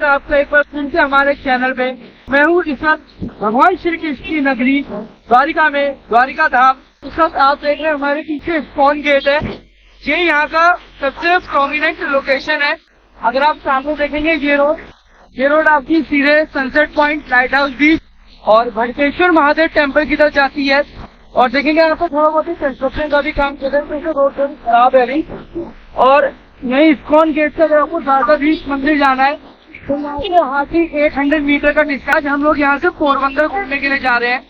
आपका एक बार फिर से हमारे चैनल पे। मैं हूँ इस वक्त भगवान श्री कृष्ण की नगरी द्वारिका में, द्वारिका धाम। इस वक्त आप देख रहे हैं हमारे पीछे इस्कॉन गेट है। ये यहाँ का सबसे प्रोमिनेंट लोकेशन है। अगर आप सामने देखेंगे ये रोड आपकी सीधे सनसेट पॉइंट, लाइट हाउस बीच और भटकेश्वर महादेव टेम्पल की तरफ जाती है। और देखेंगे आपको थोड़ा बहुत ही कंस्ट्रक्शन का भी काम चल रहा है, रोड खराब है अभी। और यही इस्कॉन गेट से अगर आपको द्वारकाधीश मंदिर जाना है तो यहाँ से हाथी 800 मीटर का डिस्टेंस। हम लोग यहाँ से पोरबंदर घूमने के लिए जा रहे हैं।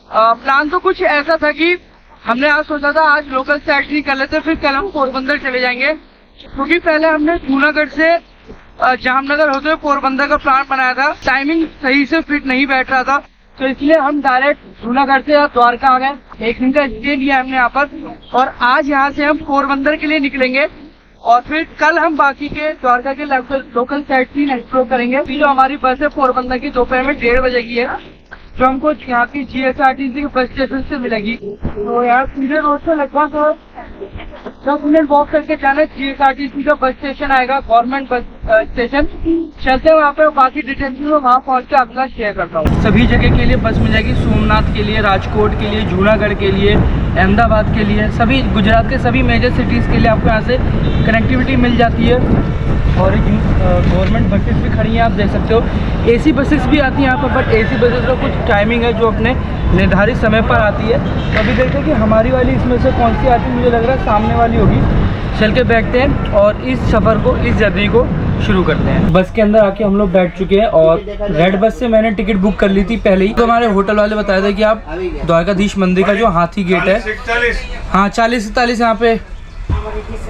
प्लान तो कुछ ऐसा था कि हमने आज सोचा था आज लोकल साइट कर लेते, फिर कल हम पोरबंदर चले जाएंगे, क्योंकि पहले हमने जूनागढ़ से जामनगर होते हुए पोरबंदर का प्लान बनाया था। टाइमिंग सही से फिट नहीं बैठ रहा था, तो इसलिए हम डायरेक्ट जूनागढ़ से द्वारका आ गए। 1 दिन का स्टे लिया हमने यहाँ पर, और आज यहाँ से हम पोरबंदर के लिए निकलेंगे और फिर कल हम बाकी के द्वारका के लोकल साइट सीन एक्सप्लोर करेंगे। जो हमारी बस है पोरबंदर की दोपहर में 1:30 बजे की है, जो हमको यहाँ की GSRTC के बस स्टेशन से मिलेगी। तो यहाँ सीधे रोड से लगभग 10 मिनट वॉक करके जाना। GSRTC का बस स्टेशन आएगा, गवर्नमेंट बस स्टेशन। चलते हैं वहाँ पे, बाकी डिटेल्स में वहाँ पहुँच के आपका शेयर करता हूँ। सभी जगह के लिए बस मिल जाएगी, सोमनाथ के लिए, राजकोट के लिए, जूनागढ़ के लिए, अहमदाबाद के लिए, सभी गुजरात के सभी मेजर सिटीज़ के लिए आपको यहाँ से कनेक्टिविटी मिल जाती है। और गवर्नमेंट बसेस भी खड़ी हैं, आप देख सकते हो। AC बसेस भी आती हैं यहाँ पर, बट AC बसेस का कुछ टाइमिंग है जो अपने निर्धारित समय पर आती है। तो अभी देखते हैं कि हमारी वाली इसमें से कौन सी आती है। मुझे लग रहा है सामने वाली होगी। चल के बैठते हैं और इस सफ़र को, इस जर्नी को शुरू करते हैं। बस के अंदर आके हम लोग बैठ चुके हैं और रेड बस से मैंने टिकट बुक कर ली थी पहले ही। तो हमारे होटल वाले बताया था कि आप द्वारकाधीश मंदिर का जो हाथी गेट है, हाँ 40-41 यहाँ पे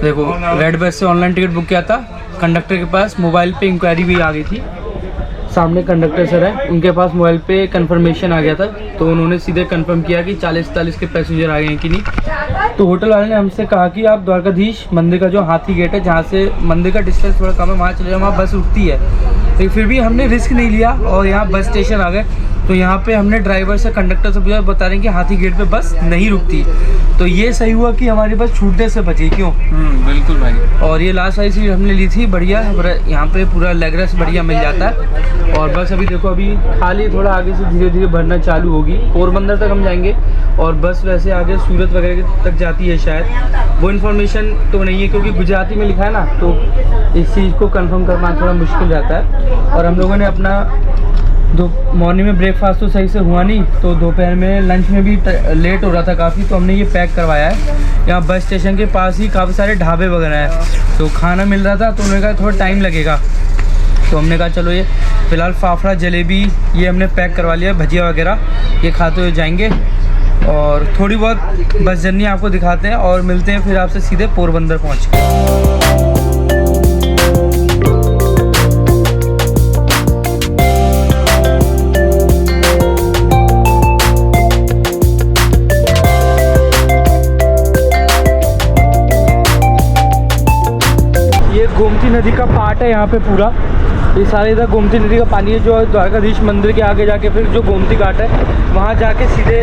देखो, रेड बस से ऑनलाइन टिकट बुक किया था। कंडक्टर के पास मोबाइल पे इंक्वायरी भी आ गई थी। सामने कंडक्टर सर है, उनके पास मोबाइल पे कंफर्मेशन आ गया था, तो उन्होंने सीधे कंफर्म किया कि 40-41 के पैसेंजर आ गए हैं कि नहीं। तो होटल वाले ने हमसे कहा कि आप द्वारकाधीश मंदिर का जो हाथी गेट है, जहाँ से मंदिर का डिस्टेंस थोड़ा कम है, वहाँ चले जाओ, वहाँ बस रुकती है। लेकिन फिर भी हमने रिस्क नहीं लिया और यहाँ बस स्टेशन आ गए। तो यहाँ पे हमने ड्राइवर से, कंडक्टर से पूछा, बता रहे हैं कि हाथी गेट पे बस नहीं रुकती। तो ये सही हुआ कि हमारी बस छूटने से बची। क्यों? बिल्कुल भाई। और ये लास्ट वाली सीट हमने ली थी, बढ़िया। यहाँ पे पूरा लेग रेस्ट बढ़िया मिल जाता है। और बस अभी देखो, अभी खाली, थोड़ा आगे से धीरे धीरे भरना चालू होगी। पोरबंदर तक हम जाएंगे और बस वैसे आगे सूरत वगैरह तक जाती है शायद, वो इन्फॉर्मेशन तो नहीं है क्योंकि गुजराती में लिखा है ना, तो इस चीज़ को कंफर्म करना थोड़ा मुश्किल जाता है। और हम लोगों ने अपना मॉर्निंग में ब्रेकफास्ट तो सही से हुआ नहीं, तो दोपहर में लंच में भी लेट हो रहा था काफ़ी, तो हमने ये पैक करवाया है। यहाँ बस स्टेशन के पास ही काफ़ी सारे ढाबे वगैरह हैं, तो खाना मिल रहा था, तो उन्होंने कहा थोड़ा टाइम लगेगा। तो हमने कहा चलो ये फ़िलहाल फाफड़ा जलेबी ये हमने पैक करवा लिया, भजिया वगैरह ये खाते हुए जाएंगे। और थोड़ी बहुत बस जर्नी आपको दिखाते हैं और मिलते हैं फिर आपसे सीधे पोरबंदर पहुँच के। गोमती नदी का पार्ट है यहाँ पे पूरा, ये सारे इधर गोमती नदी का पानी है जो द्वारकाधीश मंदिर के आगे जाके फिर जो गोमती घाट है वहाँ जाके सीधे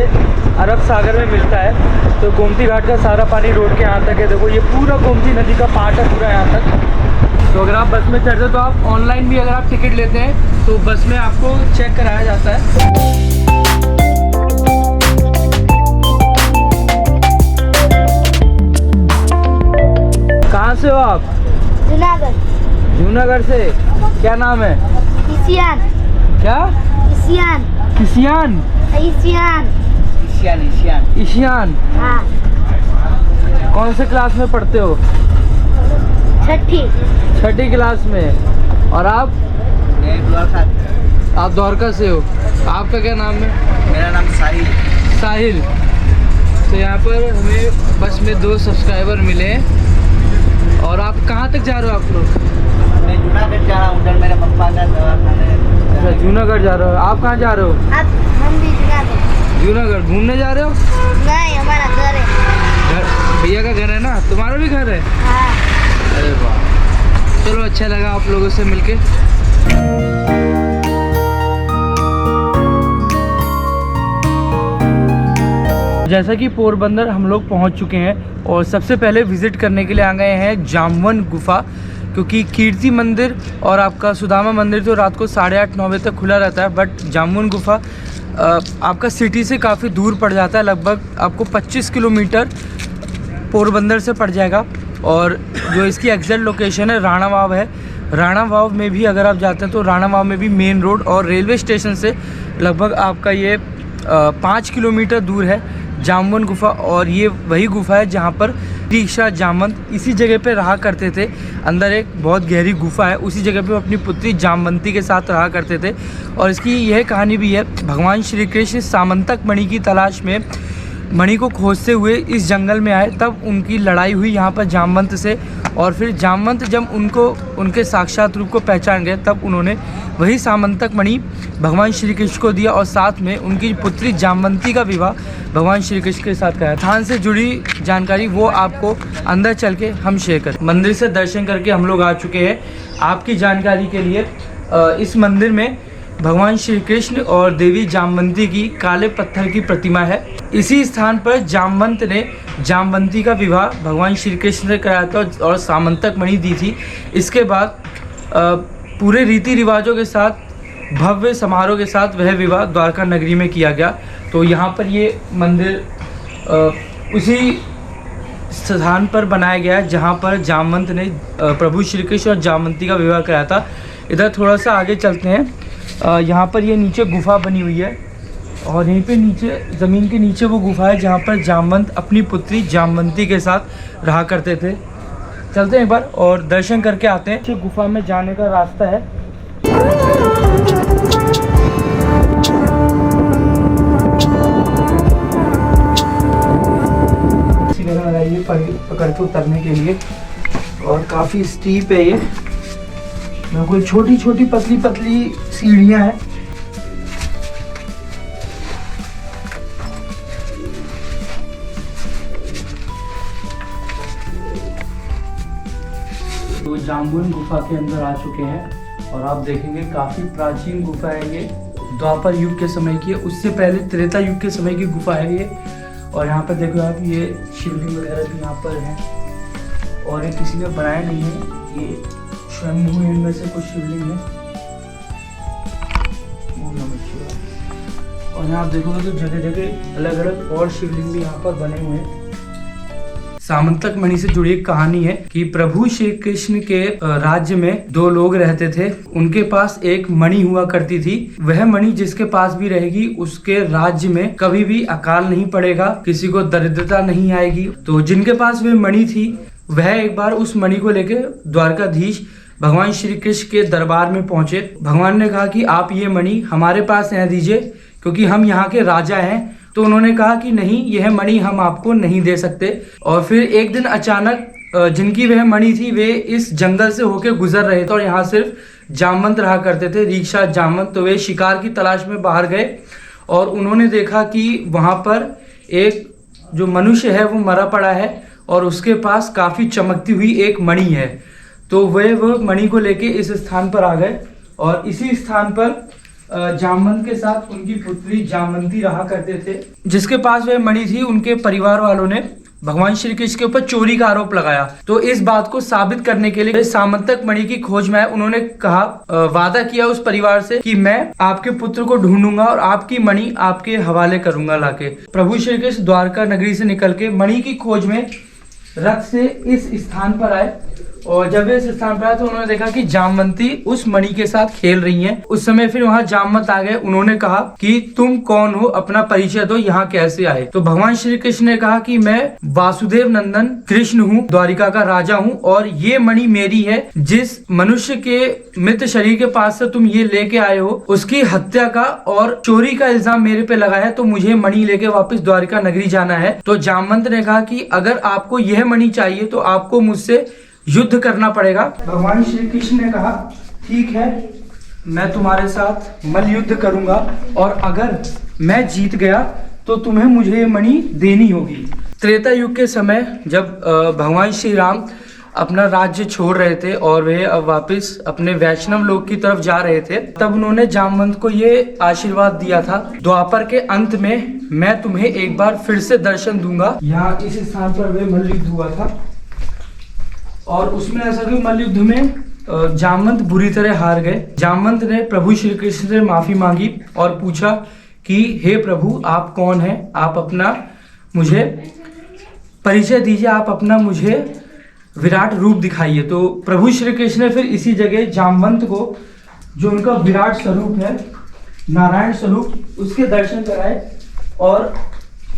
अरब सागर में मिलता है। तो गोमती घाट का सारा पानी रोड के यहाँ तक है। देखो ये पूरा गोमती नदी का पार्ट है पूरा यहाँ तक। तो अगर आप बस में चढ़ते हो तो आप ऑनलाइन भी अगर आप टिकट लेते हैं तो बस में आपको चेक कराया जाता है। कहाँ से हो आप? जूनागढ़। जूनागढ़ से। क्या नाम है? ईशियान। क्या? ईशियान। किसियान? ईशियान। ईशियान ईशियान ईशियान। हाँ। कौन से क्लास में पढ़ते हो? छठी क्लास में। और आप? आप द्वारका से हो। आपका क्या नाम है? मेरा नाम साहिल। साहिल। तो यहाँ पर हमें बस में 2 सब्सक्राइबर मिले। और आप कहाँ तक जा रहे हो आप लोग? मैं जूनागढ़ जा रहा हूँ, उधर मेरे पापा का दवाखाना। अच्छा जूनागढ़ जा रहे हो। आप कहाँ जा रहे हो? हम भी जूनागढ़। जूनागढ़ घूमने जा रहे हो? नहीं, हमारा घर है। भैया का घर है ना, तुम्हारा भी घर है? हाँ। अरे वाह, चलो अच्छा लगा आप लोगों से मिलके। जैसा कि पोरबंदर हम लोग पहुंच चुके हैं और सबसे पहले विजिट करने के लिए आ गए हैं जामवन गुफा। क्योंकि कीर्ति मंदिर और आपका सुदामा मंदिर तो रात को 8:30-9 बजे तक खुला रहता है, बट जामुन गुफा आपका सिटी से काफ़ी दूर पड़ जाता है, लगभग आपको 25 किलोमीटर पोरबंदर से पड़ जाएगा। और जो इसकी एग्जैक्ट लोकेशन है राणा वाव है। राणा वाव में भी अगर आप जाते हैं तो राणा वाव में भी मेन रोड और रेलवे स्टेशन से लगभग आपका ये 5 किलोमीटर दूर है जामुन गुफा। और ये वही गुफा है जहाँ पर दीक्षा जामवंत इसी जगह पे रहा करते थे। अंदर एक बहुत गहरी गुफा है, उसी जगह पे वो अपनी पुत्री जामवंती के साथ रहा करते थे। और इसकी यह कहानी भी है, भगवान श्री कृष्ण सामंतक मणि की तलाश में मणि को खोजते हुए इस जंगल में आए, तब उनकी लड़ाई हुई यहाँ पर जामवंत से। और फिर जामवंत जब उनको उनके साक्षात रूप को पहचान गए, तब उन्होंने वही सामंतक मणि भगवान श्री कृष्ण को दिया और साथ में उनकी पुत्री जामवंती का विवाह भगवान श्री कृष्ण के साथ कराया। स्थान से जुड़ी जानकारी वो आपको अंदर चल के हम शेयर करें। मंदिर से दर्शन करके हम लोग आ चुके हैं। आपकी जानकारी के लिए इस मंदिर में भगवान श्री कृष्ण और देवी जामवंती की काले पत्थर की प्रतिमा है। इसी स्थान पर जामवंत ने जामवंती का विवाह भगवान श्री कृष्ण से कराया था और सामंतक मणि दी थी। इसके बाद पूरे रीति रिवाजों के साथ भव्य समारोह के साथ वह विवाह द्वारका नगरी में किया गया। तो यहाँ पर ये मंदिर उसी स्थान पर बनाया गया है जहाँ पर जामवंत ने प्रभु श्री कृष्ण और जामवंती का विवाह कराया था। इधर थोड़ा सा आगे चलते हैं। यहाँ पर ये नीचे गुफा बनी हुई है और यहीं पे नीचे ज़मीन के नीचे वो गुफा है जहाँ पर जामवंत अपनी पुत्री जामवंती के साथ रहा करते थे। चलते हैं एक बार और दर्शन करके आते हैं। गुफा में जाने का रास्ता है। लगाइए पकड़ के उतरने के लिए और काफ़ी स्टीप है ये। कोई छोटी छोटी पतली पतली सीढ़ियाँ हैं। तो जामुन गुफा के अंदर आ चुके हैं और आप देखेंगे काफ़ी प्राचीन गुफा है ये। द्वापर युग के समय की है, उससे पहले त्रेता युग के समय की गुफा है ये। और यहाँ पर देखो आप, ये शिवलिंग वगैरह भी यहाँ पर है और ये किसी ने बनाया नहीं है, ये स्वयं इनमें से कुछ शिवलिंग है। और यहाँ आप देखोगे तो जगह जगह अलग अलग और शिवलिंग भी यहाँ पर बने हुए हैं। सामंतक मणि से जुड़ी एक कहानी है कि प्रभु श्री कृष्ण के राज्य में दो लोग रहते थे। उनके पास एक मणि हुआ करती थी। वह मणि जिसके पास भी रहेगी उसके राज्य में कभी भी अकाल नहीं पड़ेगा, किसी को दरिद्रता नहीं आएगी। तो जिनके पास वह मणि थी वह एक बार उस मणि को लेके द्वारकाधीश भगवान श्री कृष्ण के दरबार में पहुंचे। भगवान ने कहा कि आप ये मणि हमारे पास रहने दीजिए क्योंकि हम यहाँ के राजा हैं। तो उन्होंने कहा कि नहीं, यह मणि हम आपको नहीं दे सकते। और फिर एक दिन अचानक जिनकी वह मणि थी वे इस जंगल से होकर गुजर रहे थे और यहाँ सिर्फ जामवंत रहा करते थे, दीक्षा जामवंत। तो वे शिकार की तलाश में बाहर गए और उन्होंने देखा कि वहाँ पर एक जो मनुष्य है वो मरा पड़ा है और उसके पास काफ़ी चमकती हुई एक मणि है। तो वो मणि को लेके इस स्थान पर आ गए और इसी स्थान पर जामवंत के साथ उनकी पुत्री जामवंती रहा करते थे। जिसके पास वह मणि थी उनके परिवार वालों ने भगवान श्री कृष्ण के ऊपर चोरी का आरोप लगाया। तो इस बात को साबित करने के लिए सामंतक मणि की खोज में उन्होंने कहा, वादा किया उस परिवार से कि मैं आपके पुत्र को ढूंढूंगा और आपकी मणि आपके हवाले करूंगा लाके। प्रभु श्री कृष्ण द्वारका नगरी से निकल के मणि की खोज में रथ से इस स्थान पर आए और जब वे इस स्थान पर आए तो उन्होंने देखा कि जामवंती उस मणि के साथ खेल रही हैं। उस समय फिर वहां जामवंत आ गए। उन्होंने कहा कि तुम कौन हो, अपना परिचय दो, यहाँ कैसे आए। तो भगवान श्री कृष्ण ने कहा कि मैं वासुदेव नंदन कृष्ण हूँ, द्वारिका का राजा हूँ और ये मणि मेरी है। जिस मनुष्य के मृत शरीर के पास से तुम ये लेके आए हो उसकी हत्या का और चोरी का इल्जाम मेरे पे लगा है, तो मुझे मणि लेके वापस द्वारिका नगरी जाना है। तो जामवंत ने कहा कि अगर आपको यह मणि चाहिए तो आपको मुझसे युद्ध करना पड़ेगा। भगवान श्री कृष्ण ने कहा ठीक है, मैं तुम्हारे साथ मल्ल युद्ध करूंगा और अगर मैं जीत गया तो तुम्हें मुझे ये मणि देनी होगी। त्रेता युग के समय जब भगवान श्री राम अपना राज्य छोड़ रहे थे और वे अब वापस अपने वैष्णव लोक की तरफ जा रहे थे, तब उन्होंने जामवंत को ये आशीर्वाद दिया था, द्वापर के अंत में मैं तुम्हें एक बार फिर से दर्शन दूंगा। यहाँ इस स्थान पर वे मल्ल युद्ध हुआ था और उसमें ऐसा कि मल्ल युद्ध में जामवंत बुरी तरह हार गए। जामवंत ने प्रभु श्री कृष्ण से माफी मांगी और पूछा कि हे प्रभु, आप कौन हैं? आप अपना मुझे परिचय दीजिए, आप अपना मुझे विराट रूप दिखाइए। तो प्रभु श्री कृष्ण ने फिर इसी जगह जामवंत को, जो उनका विराट स्वरूप है, नारायण स्वरूप, उसके दर्शन कराए। और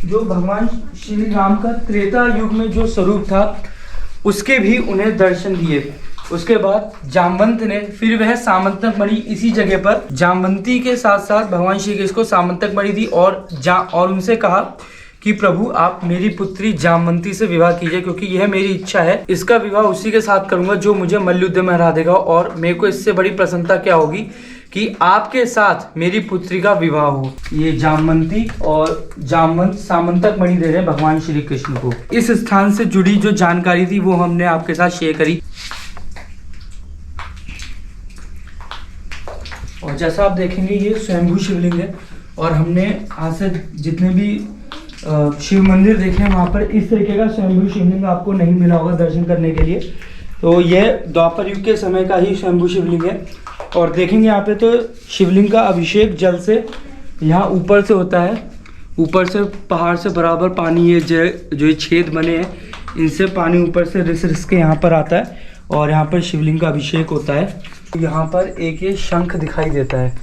जो भगवान श्री राम का त्रेता युग में जो स्वरूप था, उसके भी उन्हें दर्शन दिए। उसके बाद जामवंत ने फिर वह सामंतक मणि इसी जगह पर जामवंती के साथ साथ भगवान श्री कृष्ण को सामंतक मणि दी और उनसे कहा कि प्रभु, आप मेरी पुत्री जामवंती से विवाह कीजिए, क्योंकि यह मेरी इच्छा है। इसका विवाह उसी के साथ करूंगा जो मुझे मल्लयुद्ध में हरा देगा, और मेरे को इससे बड़ी प्रसन्नता क्या होगी कि आपके साथ मेरी पुत्री का विवाह हो। ये जामवंती और जामवंत सामंतक मणि दे रहे भगवान श्री कृष्ण को। इस स्थान से जुड़ी जो जानकारी थी वो हमने आपके साथ शेयर करी। और जैसा आप देखेंगे ये स्वयंभू शिवलिंग है, और हमने आज से जितने भी शिव मंदिर देखे हैं वहाँ पर इस तरीके का स्वयंभू शिवलिंग आपको नहीं मिला होगा दर्शन करने के लिए। तो यह द्वापर युग के समय का ही स्वयंभू शिवलिंग है। और देखेंगे यहाँ पे तो शिवलिंग का अभिषेक जल से यहाँ ऊपर से होता है, ऊपर से पहाड़ से बराबर पानी, ये जो ये छेद बने हैं इनसे पानी ऊपर से रिस के यहाँ पर आता है और यहाँ पर शिवलिंग का अभिषेक होता है। यहाँ पर एक ये शंख दिखाई देता है,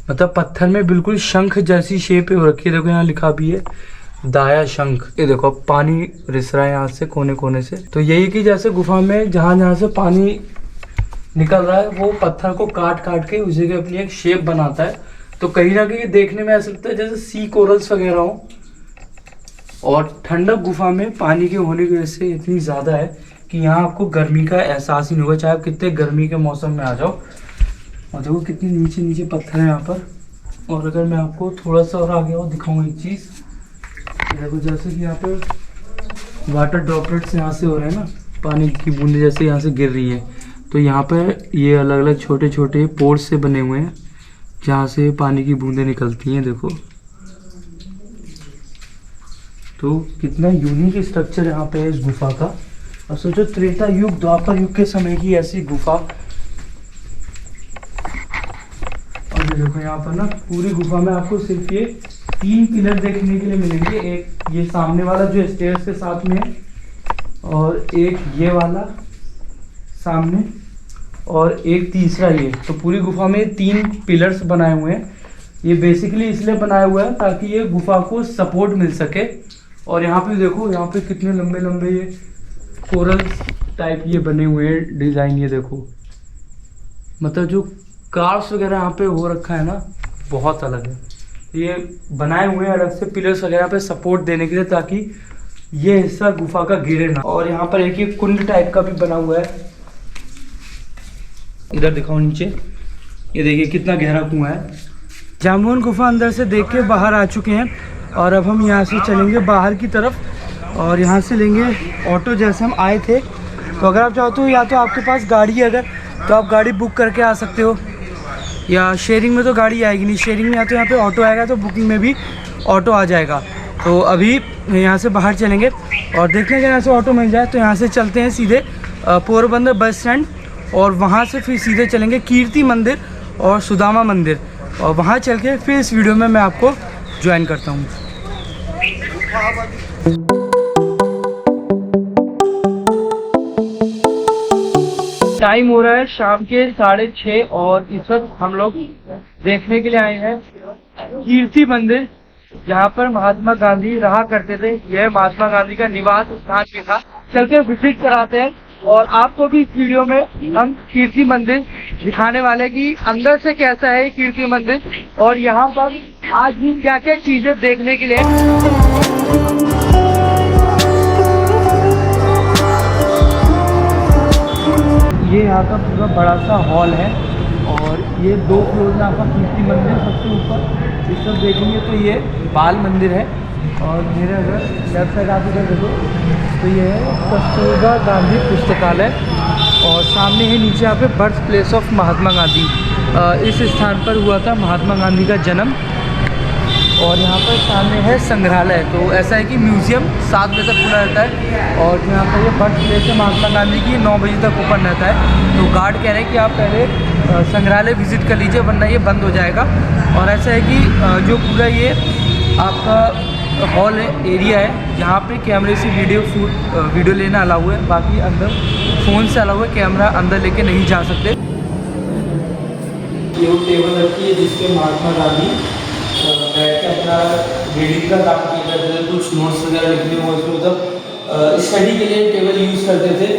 मतलब पत्थर में बिल्कुल शंख जैसी शेप हो रखी है। देखो यहाँ लिखा भी है दाया शंख। ये देखो पानी रिस रहा है यहाँ से कोने कोने से। तो यही कि जैसे गुफा में जहाँ जहाँ से पानी निकल रहा है वो पत्थर को काट काट के उसी की अपनी एक शेप बनाता है। तो कहीं ना कहीं देखने में ऐसा लगता है जैसे सी कोरल्स वगैरह हो। और ठंडक गुफा में पानी के होने की वजह से इतनी ज़्यादा है कि यहाँ आपको गर्मी का एहसास ही नहीं होगा, चाहे आप कितने गर्मी के मौसम में आ जाओ। और देखो कितनी नीचे नीचे पत्थर है यहाँ पर। और अगर मैं आपको थोड़ा सा और आगे और दिखाऊँ एक चीज़, देखो जैसे कि यहाँ पर वाटर ड्रॉपलेट्स यहाँ से हो रहे हैं ना, पानी की बूंदें जैसे यहाँ से गिर रही हैं। तो यहाँ पर ये अलग अलग छोटे छोटे पोर्स से बने हुए हैं जहाँ से पानी की बूंदें निकलती हैं। देखो तो कितना यूनिक स्ट्रक्चर यहाँ पे है इस गुफा का। और सोचो त्रेता युग द्वापर युग के समय की ऐसी गुफा। और ये देखो यहाँ पर ना पूरी गुफा में आपको सिर्फ ये 3 पिलर देखने के लिए मिलेंगे। एक ये सामने वाला जो स्टेयर्स के साथ में है, और एक ये वाला सामने, और एक तीसरा ये। तो पूरी गुफा में 3 पिलर्स बनाए हुए हैं। ये बेसिकली इसलिए बनाया हुआ है ताकि ये गुफा को सपोर्ट मिल सके। और यहाँ पे देखो यहाँ पे कितने लंबे लंबे ये कोरल टाइप ये बने हुए हैं डिज़ाइन। ये देखो मतलब जो कार्व्स वगैरह यहाँ पे हो रखा है ना, बहुत अलग है। ये बनाए हुए हैं अलग से पिलर्स वगैरह पे सपोर्ट देने के लिए ताकि ये हिस्सा गुफा का गिरे ना। और यहाँ पर एक ये कुंड टाइप का भी बना हुआ है। इधर दिखाओ नीचे, ये देखिए कितना गहरा कुआं है। जामुन गुफा अंदर से देख के बाहर आ चुके हैं और अब हम यहाँ से चलेंगे बाहर की तरफ और यहाँ से लेंगे ऑटो जैसे हम आए थे। तो अगर आप चाहो तो या तो आपके पास गाड़ी है अगर तो आप गाड़ी बुक करके आ सकते हो, या शेयरिंग में तो गाड़ी आएगी नहीं। शेयरिंग में या तो यहाँ पे ऑटो आएगा तो बुकिंग में भी ऑटो आ जाएगा। तो अभी यहाँ से बाहर चलेंगे और देखते हैं कि यहाँ से ऑटो मिल जाए। तो यहाँ से चलते हैं सीधे पोरबंदर बस स्टैंड और वहाँ से फिर सीधे चलेंगे कीर्ति मंदिर और सुदामा मंदिर, और वहाँ चल के फिर इस वीडियो में मैं आपको ज्वाइन करता हूँ। टाइम हो रहा है शाम के 6:30 और इस वक्त हम लोग देखने के लिए आए हैं कीर्ति मंदिर, जहाँ पर महात्मा गांधी रहा करते थे। यह महात्मा गांधी का निवास स्थान भी था। चलकर विजिट कराते हैं और आपको भी इस वीडियो में हम कीर्ति मंदिर दिखाने वाले कि अंदर से कैसा है कीर्ति मंदिर और यहाँ पर आज भी क्या क्या चीजें देखने के लिए। ये यहाँ का पूरा बड़ा सा हॉल है और ये 2 फ्लोर में आपका कीर्ति मंदिर सबसे ऊपर। इस सब देखेंगे तो ये बाल मंदिर है और मेरे अगर लेफ्ट साइड आप इधर देखो तो ये है कस्तूरबा गांधी पुस्तकालय और सामने है नीचे यहाँ पे birth place of Mahatma Gandhi. इस स्थान पर हुआ था महात्मा गांधी का जन्म। और यहाँ पर सामने है संग्रहालय। तो ऐसा है कि म्यूज़ियम 7 बजे तक खुला रहता है और यहाँ पर ये बर्थ प्लेस है महात्मा गांधी की 9 बजे तक ओपन रहता है। तो गार्ड कह रहे हैं कि आप पहले संग्रहालय विज़िट कर लीजिए वरना ये बंद हो जाएगा। और ऐसा है कि जो पूरा ये आपका हॉल एरिया है यहाँ पे कैमरे से वीडियो लेना अलाउ है, बाकी अंदर फ़ोन से अलाउ है, कैमरा अंदर लेके नहीं जा सकते। ये वो टेबल रखी है जिसपे महात्मा गांधी बैठ के अपना रीडिंग का काम किया करते थे, कुछ नोट्स वगैरह लिखने हो इसमें मतलब स्टडी के लिए टेबल यूज़ करते थे।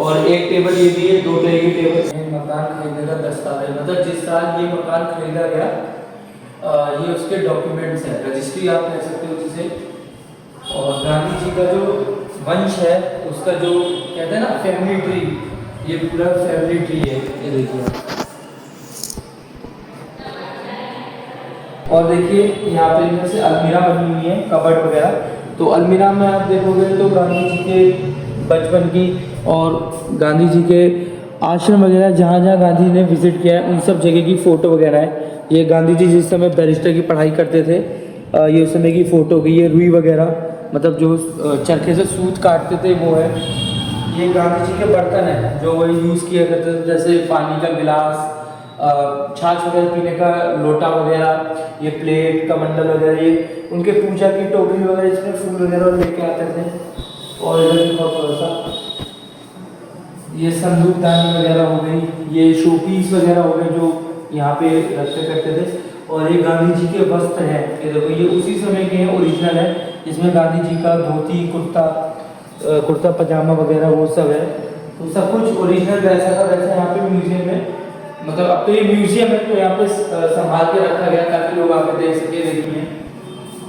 और एक टेबल ये भी है, 2 तरह की टेबल। मकान खरीदने का दस्तावेज मतलब जिस साल ये मकान खरीदा गया ये उसके डॉक्यूमेंट्स हैं, रजिस्ट्री आप कह सकते हो जिसे। और गांधी जी का जो वंश है उसका जो कहते हैं ना फैमिली ट्री, ये पूरा फैमिली ट्री है, ये देखिए। और देखिए यहाँ पे इनमें से अलमीरा बनी हुई है, कबर्ड वगैरह। तो अलमीरा में आप देखोगे तो गांधी जी के बचपन की और गांधी जी के आश्रम वगैरह जहाँ जहाँ गांधी जी ने विजिट किया है उन सब जगह की फ़ोटो वगैरह है। ये गांधी जी जिस समय बैरिस्टर की पढ़ाई करते थे ये उस समय की फ़ोटो की। ये रुई वगैरह मतलब जो चरखे से सूत काटते थे वो है। ये गांधी जी के बर्तन हैं जो वही यूज़ किया करते थे, जैसे पानी का गिलास, छाछ वगैरह पीने का लोटा वगैरह, ये प्लेट कमंडल वगैरह, ये उनके पूजा की टोकरी वगैरह जिसमें फूल वगैरह लेके आते थे। और इधर भी बहुत थोड़ा सा ये संदूकदानी वगैरह हो गई, ये शोपीस वगैरह हो गए जो यहाँ पे रखे करते थे। और ये गांधी जी के वस्त्र हैं, ये देखो ये उसी समय के हैं, ओरिजिनल है, जिसमें गांधी जी का धोती कुर्ता पजामा वगैरह वो सब है। तो सब कुछ ओरिजिनल वैसा का वैसा यहाँ पे म्यूजियम में, मतलब अब तो ये म्यूजियम है तो यहाँ पे संभाल के रखा गया ताकि लोग आके देख सके। देखिए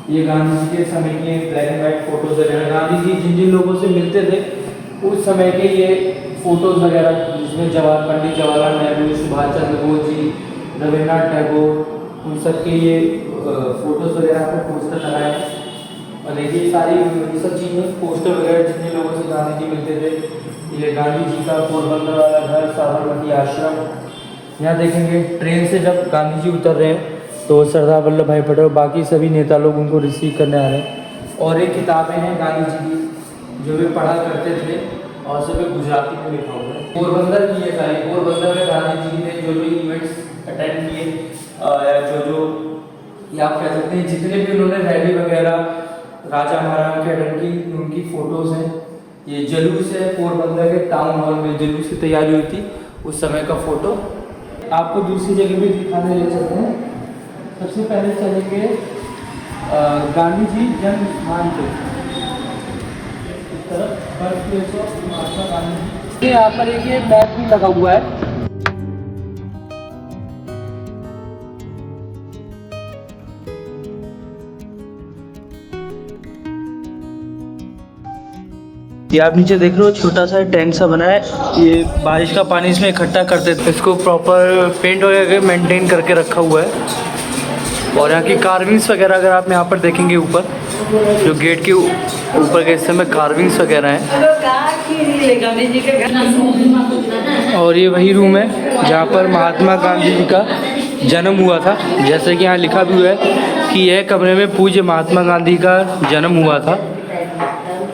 ये गांधी जी के समय की ब्लैक एंड वाइट फोटोज वगैरह, गांधी जी जिन जिन लोगों से मिलते थे उस समय के ये फोटोज वगैरह, जिसमें पंडित जवाहरलाल नेहरू, सुभाष चंद्र बोस जी, रविन्द्रनाथ टैगोर, उन सब के ये फोटोज वगैरह आपको पोस्टर लगाए हैं। और देखिए सारी ये सब चीज़ें पोस्टर वगैरह जितने लोगों से गांधी जी मिलते थे। ये गांधी जी का पोरबंदर वाला घर, साबरमती आश्रम। यहाँ देखेंगे ट्रेन से जब गांधी जी उतर रहे हैं तो सरदार वल्लभ भाई पटेल बाकी सभी नेता लोग उनको रिसीव करने आ रहे हैं। और एक किताबें हैं गांधी जी की जो वे पढ़ा करते थे और सभी गुजराती में लिखा हुआ है। पोरबंदर की ये सारी, पोरबंदर में गांधी जी ने जो इवेंट्स अटेंड किए, जो या आप कह सकते हैं जितने भी उन्होंने रैली वगैरह राजा महाराजा के अटेंड की उनकी फ़ोटोज़ हैं। ये जुलूस है पोरबंदर के टाउन हॉल में जुलूस की तैयारी हुई थी उस समय का फ़ोटो। आपको दूसरी जगह भी दिखाने ले चलते हैं। सबसे पहले चलेंगे गांधी जी जन्म स्थान पे, इस तरफ birth place of Mahatma Gandhi. यहाँ पर एक ये मैप भी लगा हुआ है। ये आप नीचे देख रहे हो छोटा सा टैंक सा बना है, ये बारिश का पानी इसमें इकट्ठा करते थे। इसको प्रॉपर पेंट वगैरह मेंटेन करके रखा हुआ है। और यहाँ की कार्विंग्स वगैरह अगर आप यहाँ पर देखेंगे ऊपर जो गेट के ऊपर के हिस्से में कार्विंग्स वगैरह हैं। और ये वही रूम है जहाँ पर महात्मा गांधी जी का जन्म हुआ था। जैसे कि यहाँ लिखा भी हुआ है कि यह कमरे में पूज्य महात्मा गांधी का जन्म हुआ था,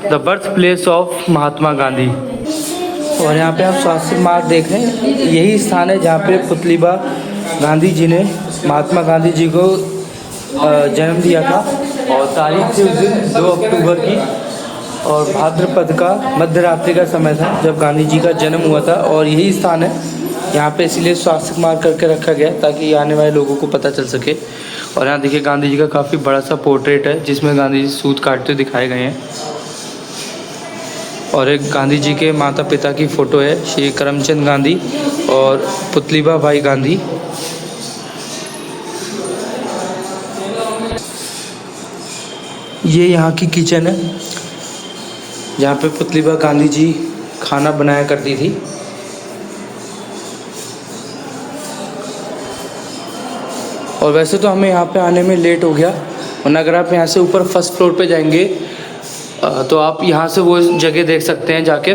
the birth place of Mahatma Gandhi. और यहाँ पे आप स्वास्थ्य मार्ग देख रहे हैं, यही स्थान है जहाँ पे पुतलीबा गांधी जी ने महात्मा गांधी जी को जन्म दिया था। और तारीख थी उस दिन 2 अक्टूबर की और भाद्रपद का मध्य रात्रि का समय था जब गांधी जी का जन्म हुआ था। और यही स्थान है यहाँ पे, इसीलिए स्वास्थ्य मार्ग करके रखा गया ताकि आने वाले लोगों को पता चल सके। और यहाँ देखिए गांधी जी का काफ़ी बड़ा सा पोर्ट्रेट है जिसमें गांधी जी सूत काटते दिखाए गए हैं। और एक गांधी जी के माता पिता की फ़ोटो है, श्री करमचंद गांधी और पुतलीबा बाई गांधी। ये यहाँ की किचन है जहाँ पे पुतलीबा गांधी जी खाना बनाया करती थी। और वैसे तो हमें यहाँ पे आने में लेट हो गया, वरना अगर आप यहाँ से ऊपर फर्स्ट फ्लोर पे जाएंगे तो आप यहाँ से वो जगह देख सकते हैं जाके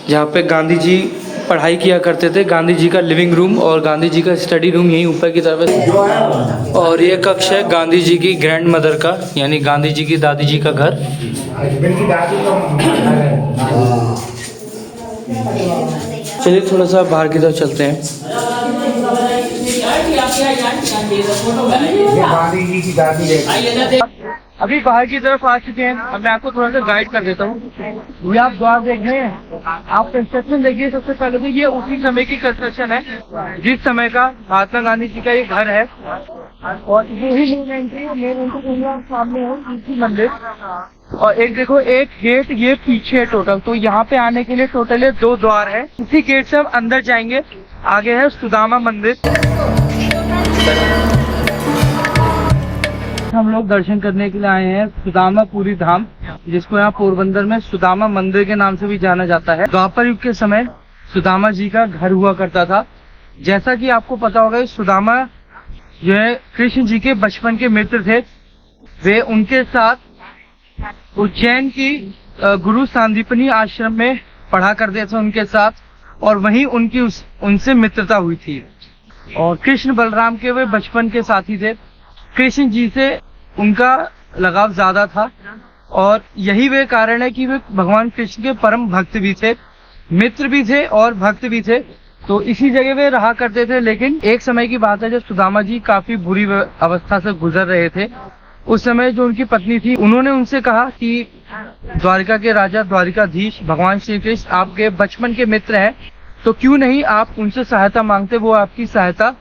जहाँ पे गांधी जी पढ़ाई किया करते थे। गांधी जी का लिविंग रूम और गांधी जी का स्टडी रूम यहीं ऊपर की तरफ है। और ये कक्ष है गांधी जी की ग्रैंड मदर का, यानी गांधी जी की दादी जी का घर। चलिए थोड़ा सा बाहर की तरफ चलते हैं। अभी बाहर की तरफ आ चुके हैं। अब मैं आपको थोड़ा सा गाइड कर देता हूँ। ये आप द्वार देख रहे हैं, आप कंस्ट्रक्शन देखिए। सबसे पहले तो ये उसी समय की कंस्ट्रक्शन है जिस समय का महात्मा गांधी जी का ये घर है। और यही मेन एंट्री सामने है इसी मंदिर। और एक देखो, एक गेट ये पीछे है टोटल। तो यहाँ पे आने के लिए टोटल ये 2 द्वार है। इसी गेट से हम अंदर जाएंगे। आगे है सुदामा मंदिर। हम लोग दर्शन करने के लिए आए हैं सुदामापुरी धाम, जिसको यहाँ पोरबंदर में सुदामा मंदिर के नाम से भी जाना जाता है। द्वापर युग के समय सुदामा जी का घर हुआ करता था। जैसा कि आपको पता होगा, सुदामा जो है कृष्ण जी के बचपन के मित्र थे। वे उनके साथ उज्जैन की गुरु सांदीपनी आश्रम में पढ़ा करते थे उनके साथ, और वहीं उनकी उनसे मित्रता हुई थी। और कृष्ण बलराम के वे बचपन के साथी थे। कृष्ण जी से उनका लगाव ज्यादा था, और यही वे कारण है कि वे भगवान कृष्ण के परम भक्त भी थे, मित्र भी थे और भक्त भी थे। तो इसी जगह वे रहा करते थे। लेकिन एक समय की बात है जब सुदामा जी काफी बुरी अवस्था से गुजर रहे थे। उस समय जो उनकी पत्नी थी, उन्होंने उनसे कहा कि द्वारिका के राजा द्वारिकाधीश भगवान श्री कृष्ण आपके बचपन के मित्र हैं, तो क्यों नहीं आप उनसे सहायता मांगते, वो आपकी सहायता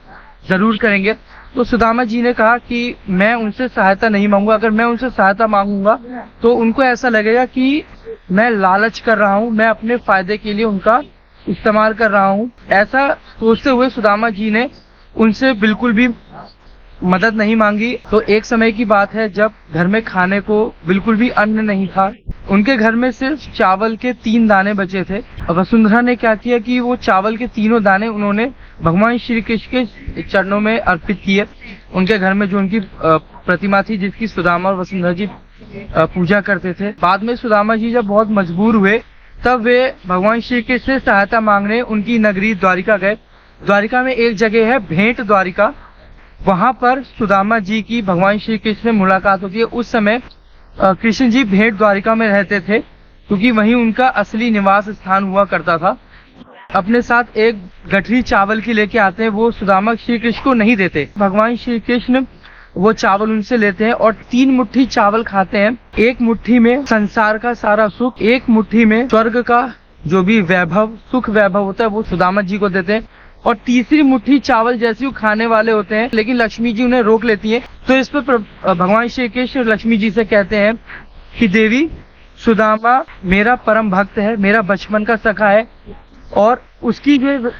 जरूर करेंगे। तो सुदामा जी ने कहा कि मैं उनसे सहायता नहीं मांगूंगा। अगर मैं उनसे सहायता मांगूंगा तो उनको ऐसा लगेगा कि मैं लालच कर रहा हूँ, मैं अपने फायदे के लिए उनका इस्तेमाल कर रहा हूँ। ऐसा सोचते हुए सुदामा जी ने उनसे बिल्कुल भी मदद नहीं मांगी। तो एक समय की बात है जब घर में खाने को बिल्कुल भी अन्न नहीं था। उनके घर में सिर्फ चावल के 3 दाने बचे थे। और वसुंधरा ने क्या किया कि वो चावल के तीनों दाने उन्होंने भगवान श्री कृष्ण के चरणों में अर्पित किए। उनके घर में जो उनकी प्रतिमा थी, जिसकी सुदामा और वसुंधरा जी पूजा करते थे। बाद में सुदामा जी जब बहुत मजबूर हुए, तब वे भगवान श्री कृष्ण से सहायता मांगने उनकी नगरी द्वारिका गए। द्वारिका में एक जगह है भेंट द्वारिका, वहां पर सुदामा जी की भगवान श्री कृष्ण से मुलाकात होती है। उस समय कृष्ण जी भेंट द्वारिका में रहते थे, क्योंकि वहीं उनका असली निवास स्थान हुआ करता था। अपने साथ एक गठरी चावल की लेके आते हैं, वो सुदामा श्री कृष्ण को नहीं देते। भगवान श्री कृष्ण वो चावल उनसे लेते हैं और 3 मुट्ठी चावल खाते हैं। एक मुट्ठी में संसार का सारा सुख, एक मुट्ठी में स्वर्ग का जो भी वैभव, सुख वैभव होता है, वो सुदामा जी को देते हैं। और तीसरी मुट्ठी चावल जैसे वो खाने वाले होते हैं, लेकिन लक्ष्मी जी उन्हें रोक लेती है। तो इस पर भगवान श्री कृष्ण लक्ष्मी जी से कहते हैं कि देवी, सुदामा मेरा परम भक्त है, मेरा बचपन का सखा है, और उसकी जो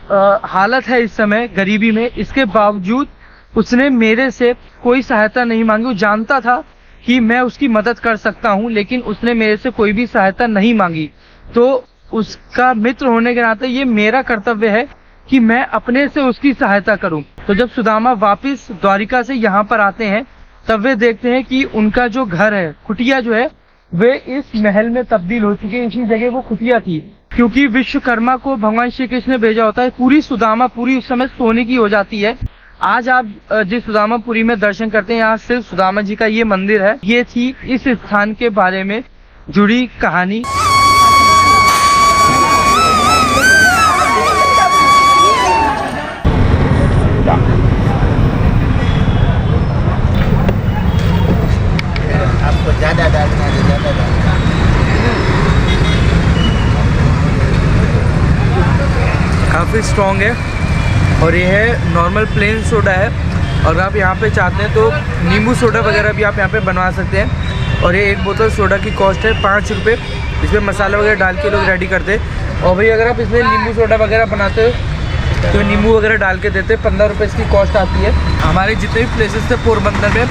हालत है इस समय गरीबी में, इसके बावजूद उसने मेरे से कोई सहायता नहीं मांगी। वो जानता था कि मैं उसकी मदद कर सकता हूँ, लेकिन उसने मेरे से कोई भी सहायता नहीं मांगी। तो उसका मित्र होने के नाते ये मेरा कर्तव्य है कि मैं अपने से उसकी सहायता करूं। तो जब सुदामा वापस द्वारिका से यहाँ पर आते हैं, तब वे देखते हैं कि उनका जो घर है, कुटिया जो है, वे इस महल में तब्दील हो चुके हैं। इसी जगह वो कुटिया थी, क्योंकि विश्वकर्मा को भगवान श्री कृष्ण ने भेजा होता है। पूरी सुदामापुरी उस समय सोने की हो जाती है। आज आप जिस सुदामापुरी में दर्शन करते हैं, यहाँ सिर्फ सुदामा जी का ये मंदिर है। ये थी इस स्थान के बारे में जुड़ी कहानी। आपको ज्यादा डालना है, ज्यादा डालना। काफ़ी स्ट्रॉन्ग है, और ये है नॉर्मल प्लेन सोडा है। और आप यहाँ पे चाहते हैं तो नींबू सोडा वगैरह भी आप यहाँ पे बनवा सकते हैं। और ये एक बोतल सोडा की कॉस्ट है 5 रुपये। इसमें मसाला वगैरह डाल के लोग रेडी करते हैं। और भाई अगर आप इसमें नींबू सोडा वगैरह बनाते हो तो नींबू वगैरह डाल के देते, 15 रुपये इसकी कॉस्ट आती है। हमारे जितने भी प्लेसेस थे पोरबंदर में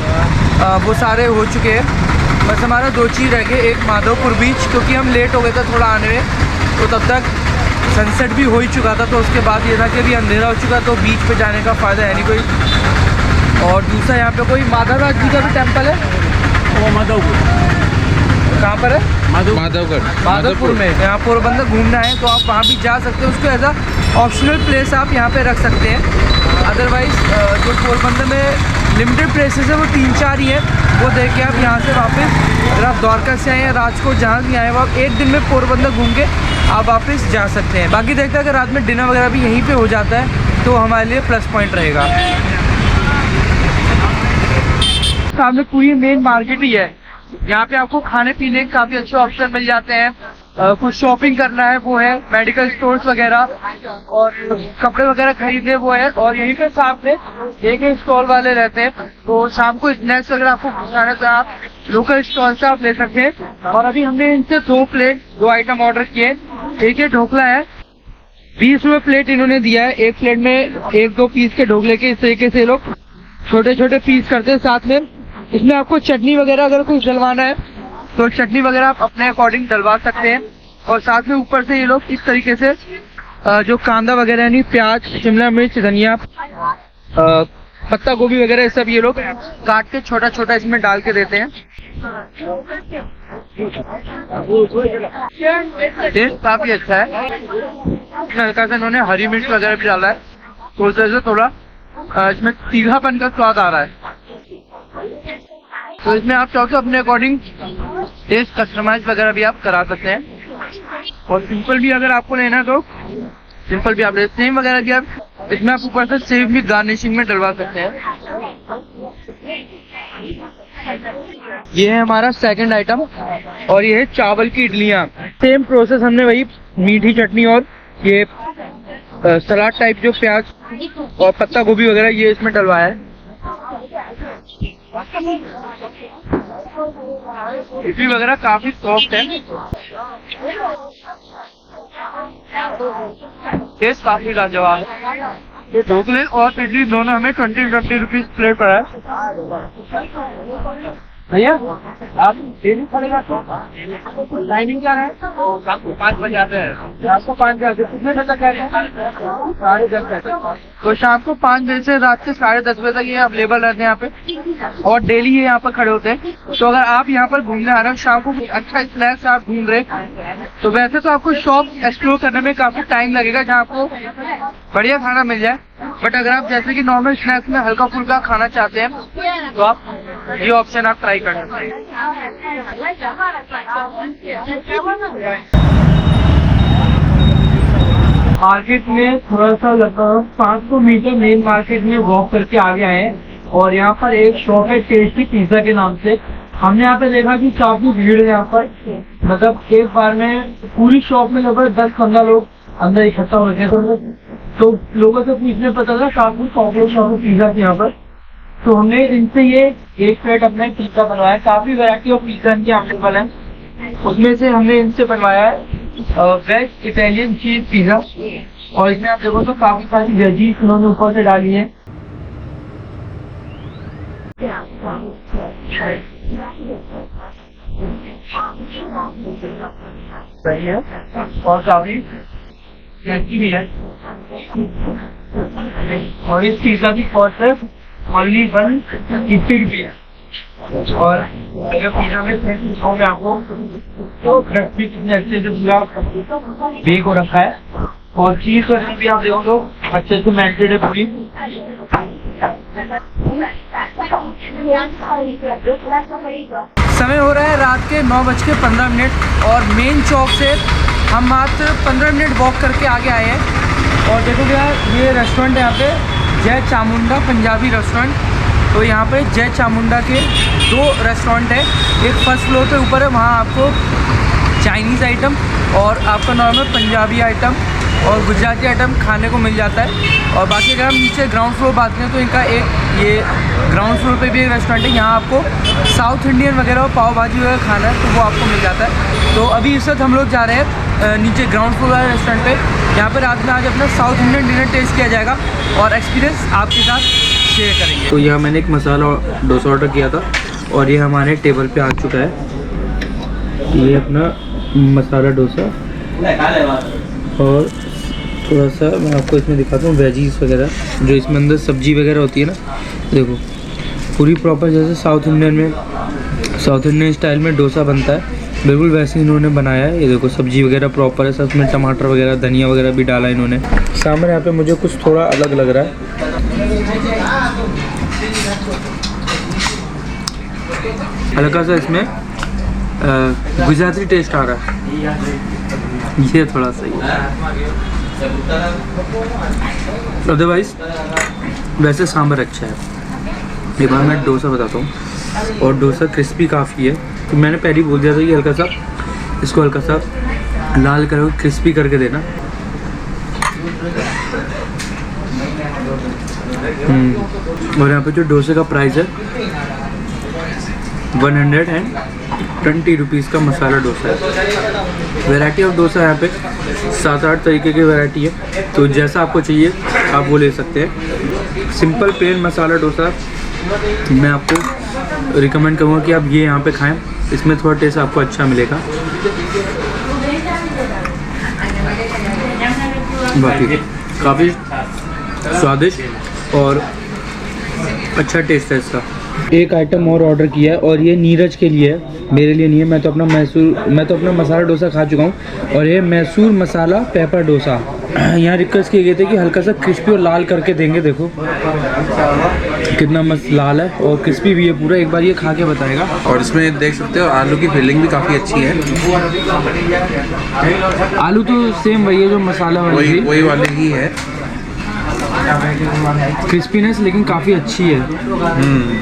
वो सारे हो चुके हैं। बस हमारा 2 चीज़ रह गए, एक माधवपुर बीच, क्योंकि हम लेट हो गए थे थोड़ा आने में, तो तब तक सनसेट भी हो ही चुका था। तो उसके बाद ये था कि अभी अंधेरा हो चुका, तो बीच पे जाने का फ़ायदा है नहीं कोई। और दूसरा यहाँ पे कोई माधवराज जी का भी टेम्पल है, वो माधवपुर कहाँ पर है? माधवपुर में। यहाँ पोरबंदर घूमना है तो आप वहाँ भी जा सकते हो, उसको एज अ ऑप्शनल प्लेस आप यहाँ पे रख सकते हैं। अदरवाइज़ जो पोरबंदर में लिमिटेड प्लेसेस है वो 3-4 ही है, वो देख के आप यहाँ से वापस अगर आप द्वारका से आए या राजकोट जहाँ भी आए हो आप एक दिन में पोरबंदर घूम के आप वापस जा सकते हैं। बाकी देखते हैं अगर रात में डिनर वगैरह भी यहीं पे हो जाता है तो हमारे लिए प्लस पॉइंट रहेगा। सामने पूरी मेन मार्केट ही है, यहाँ पे आपको खाने पीने के काफ़ी अच्छे ऑप्शन मिल जाते हैं। कुछ शॉपिंग करना है वो है, मेडिकल स्टोर्स वगैरह और कपड़े वगैरह खरीदने वो है। और यहीं पे सामने एक स्टॉल वाले रहते हैं, तो शाम को स्नैक्स वगैरह आपको खाना है तो आप लोकल स्टॉल से आप ले सकते हैं। और अभी हमने इनसे 2 आइटम ऑर्डर किए। एक ये ढोकला है, 20 रुपये प्लेट इन्होंने दिया है। एक प्लेट में 1-2 पीस के ढोकले के इस तरीके से लोग छोटे छोटे पीस करते हैं। साथ में इसमें आपको चटनी वगैरह अगर कुछ डलवाना है तो चटनी वगैरह आप अपने अकॉर्डिंग डलवा सकते हैं। और साथ में ऊपर से ये लोग इस तरीके से जो कांदा वगैरह यानी प्याज, शिमला मिर्च, धनिया, पत्ता गोभी वगैरह सब ये लोग काट के छोटा छोटा इसमें डाल के देते हैं। टेस्ट काफी अच्छा है। हल्का सा इन्होंने हरी मिर्च वगैरह भी डाला है तो उस वजह से थोड़ा इसमें तीखापन का स्वाद आ रहा है। तो इसमें आप चाहो तो अपने अकॉर्डिंग टेस्ट कस्टमाइज वगैरह भी आप करा सकते हैं। और सिंपल भी अगर आपको लेना है तो सिंपल भी आप ले, सेव वगैरह भी आप इसमें आप ऊपर से सेव भी गार्निशिंग में डलवा सकते हैं। ये है हमारा सेकंड आइटम और ये है चावल की इडलियाँ। सेम प्रोसेस, हमने वही मीठी चटनी और ये सलाद टाइप जो प्याज और पत्ता गोभी वगैरह ये इसमें डलवाया है। इडली वगैरह काफी सॉफ्ट है, टेस्ट काफी लाजवाब है। ये ढोकले और इडली दोनों हमें 20 रुपीज प्लेट पड़ा है। भैया आप डेली पड़ेगा तो टाइमिंग क्या है? शाम को 5 बजे आते हैं। शाम को 5 बजे कितने बजे तक आते हैं? 10:30 बजे। तो शाम को 5 बजे से रात के 10:30 बजे तक ये अवेलेबल रहते हैं यहाँ पे और डेली ये यहाँ पर खड़े होते हैं। तो अगर आप यहाँ पर घूमने आ रहे हो, शाम को अच्छा स्नैक्स आप ढूंढ रहे तो वैसे तो आपको शॉप एक्सप्लोर करने में काफी टाइम लगेगा जहाँ आपको बढ़िया खाना मिल जाए। बट अगर आप जैसे कि नॉर्मल स्नैक्स में हल्का फुल्का खाना चाहते हैं तो आप ये ऑप्शन आप ट्राई कर सकते हैं। मार्केट में थोड़ा सा लगभग 500 मीटर मेन मार्केट में वॉक करके आगे आए हैं और यहाँ पर एक शॉप है टेस्टी पिज्जा के नाम से। हमने यहाँ पे देखा कि काफी भीड़ है यहाँ पर, मतलब एक बार में पूरी शॉप में लगभग 10-15 लोग अंदर इकट्ठा हो गए तो लोगों से पूछने पता था काफी पॉपुलर शॉप पिज्जा की यहाँ पर। तो हमने इनसे ये 1 प्लेट अपना पिज्जा बनवाया। काफी वैरायटी ऑफ पिज्जा इनकी अवेलेबल है, उसमें से हमने इनसे बनवाया है वेज इटालियन चीज पिज्जा। और इसमें आप देखो तो काफी सारी वेजीज उन्होंने ऊपर से डाली है। सही है और काफी टेस्टी भी है। और इस पिज्जा की कॉस्ट है ओनली 150 भी है। और अगर पिज्जा में आपको तो क्रिस्पी कितने अच्छे से पूरा बेक हो रखा है और चीज वगैरह भी आप देखो तो अच्छे से मेल्टेड है पूरी। समय हो रहा है रात के 9:15 और मेन चौक से हम मात्र 15 मिनट वॉक करके आगे आए हैं। और देखो भैया ये रेस्टोरेंट है यहाँ पे जय चामुंडा पंजाबी रेस्टोरेंट। तो यहाँ पे जय चामुंडा के 2 रेस्टोरेंट है, एक फर्स्ट फ्लोर पे ऊपर है, वहाँ आपको चाइनीज़ आइटम और आपका नॉर्मल पंजाबी आइटम और गुजराती आइटम खाने को मिल जाता है। और बाकी अगर हम नीचे ग्राउंड फ्लोर बात करें तो इनका एक ये ग्राउंड फ्लोर पे भी एक रेस्टोरेंट है, यहाँ आपको साउथ इंडियन वगैरह और पाव भाजी वगैरह खाना है तो वो आपको मिल जाता है। तो अभी इस वक्त हम लोग जा रहे हैं नीचे ग्राउंड फ्लोर वाले रेस्टोरेंट पे, यहाँ पर रात में आज अपना साउथ इंडियन डिनर टेस्ट किया जाएगा और एक्सपीरियंस आपके साथ शेयर करेंगे। तो यहाँ मैंने एक मसाला डोसा ऑर्डर किया था और ये हमारे टेबल पे आ चुका है। ये अपना मसाला डोसा और थोड़ा सा मैं आपको इसमें दिखाता हूँ वेजीज वगैरह जो इसमें अंदर सब्जी वगैरह होती है ना, देखो पूरी प्रॉपर जैसे साउथ इंडियन स्टाइल में डोसा बनता है बिल्कुल वैसे ही इन्होंने बनाया है। ये देखो सब्जी वगैरह प्रॉपर है, सब में टमाटर वगैरह धनिया वगैरह भी डाला है इन्होंने। सामने यहाँ पे मुझे कुछ थोड़ा अलग लग रहा है। हल्का सा इसमें गुजराती टेस्ट आ रहा है, ये थोड़ा सही है। अदरवाइज वैसे सांभर अच्छा है। एक बार मैं डोसा बताता हूँ, और डोसा क्रिस्पी काफ़ी है। तो मैंने पहले ही बोल दिया था कि हल्का सा इसको हल्का सा लाल करो, क्रिस्पी करके देना। और यहाँ पे जो डोसे का प्राइस है 120 रुपीज़ का मसाला डोसा है। वैरायटी ऑफ डोसा यहाँ पे 7-8 तरीके की वैरायटी है, तो जैसा आपको चाहिए आप वो ले सकते हैं। सिंपल प्लेन मसाला डोसा मैं आपको रिकमेंड करूँगा कि आप ये यहाँ पे खाएं, इसमें थोड़ा टेस्ट आपको अच्छा मिलेगा। बाकी काफ़ी स्वादिष्ट और अच्छा टेस्ट है इसका। एक आइटम और ऑर्डर किया है, और ये नीरज के लिए है, मेरे लिए नहीं है। मैं तो अपना मसाला डोसा खा चुका हूँ, और ये मैसूर मसाला पेपर डोसा। यहाँ रिक्वेस्ट किए गए थे कि हल्का सा क्रिस्पी और लाल करके देंगे। देखो कितना मस्त लाल है और क्रिस्पी भी है पूरा। एक बार ये खा के बताएगा। और इसमें देख सकते हो आलू की फिलिंग भी काफ़ी अच्छी है। आलू तो सेम वही है जो मसाला वाली, वही वाली ही है। क्रिस्पीनेस लेकिन काफ़ी अच्छी है।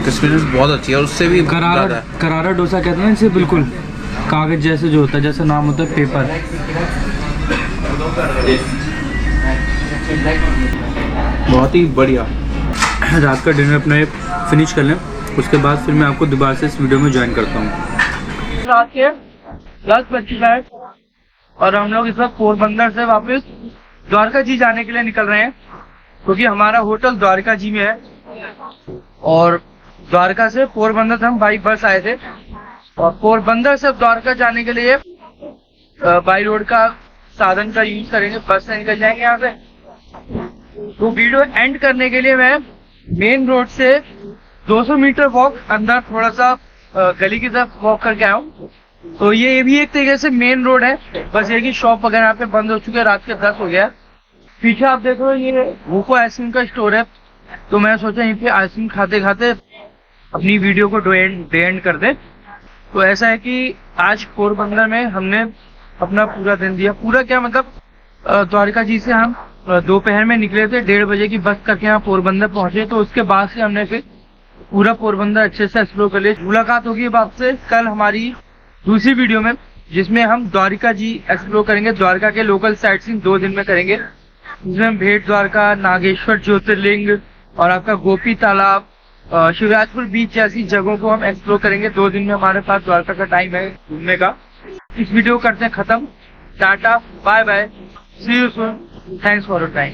क्रिस्पीनेस बहुत अच्छी है, और उससे भी ज़्यादा है। करारा डोसा कहते हैं इसे, बिल्कुल कागज जैसे जो होता है, जैसा नाम होता है पेपर। बहुत ही बढ़िया। रात का डिनर अपना फिनिश कर लें, उसके बाद फिर मैं आपको दोबारा से इस वीडियो में ज्वाइन करता हूँ। रात के 10:25 और हम लोग इस वक्त पोरबंदर से वापस द्वारका जी जाने के लिए निकल रहे हैं, क्योंकि हमारा होटल द्वारका जी में है। और द्वारका से पोरबंदर से हम बाई बस आए थे, और पोरबंदर से द्वारका जाने के लिए बाई रोड का साधन का यूज करेंगे, बस से निकल जाएंगे यहाँ से। तो वीडियो एंड करने के लिए मैं मेन रोड से 200 मीटर वॉक अंदर थोड़ा सा गली की तरफ वॉक करके आया हूँ। तो ये भी एक तरीके से मेन रोड है, बस ये की शॉप वगैरह यहाँ पे बंद हो चुके हैं, रात के 10 हो गया है। पीछे आप देख रहे हो ये भूको आइसक्रीम का स्टोर है, तो मैं सोचा यहीं पे आइसक्रीम खाते खाते अपनी वीडियो को डे एंड कर दे। तो ऐसा है कि आज पोरबंदर में हमने अपना पूरा दिन दिया। पूरा क्या मतलब, द्वारका जी से हम दोपहर में निकले थे, 1:30 बजे की बस करके यहाँ पोरबंदर पहुंचे। तो उसके बाद से हमने फिर पूरा पोरबंदर अच्छे से एक्सप्लोर कर लिया। मुलाकात होगी अब आपसे कल हमारी दूसरी वीडियो में, जिसमें हम द्वारका जी एक्सप्लोर करेंगे। द्वारका के लोकल साइट सीइंग 2 दिन में करेंगे, जिसमें हम भेट द्वारका, नागेश्वर ज्योतिर्लिंग और आपका गोपी तालाब, शिवराजपुर बीच जैसी जगहों को हम एक्सप्लोर करेंगे। 2 दिन में हमारे पास द्वारका का टाइम है घूमने का। इस वीडियो को करते हैं खत्म। Tata, bye bye, see you soon, thanks for your time.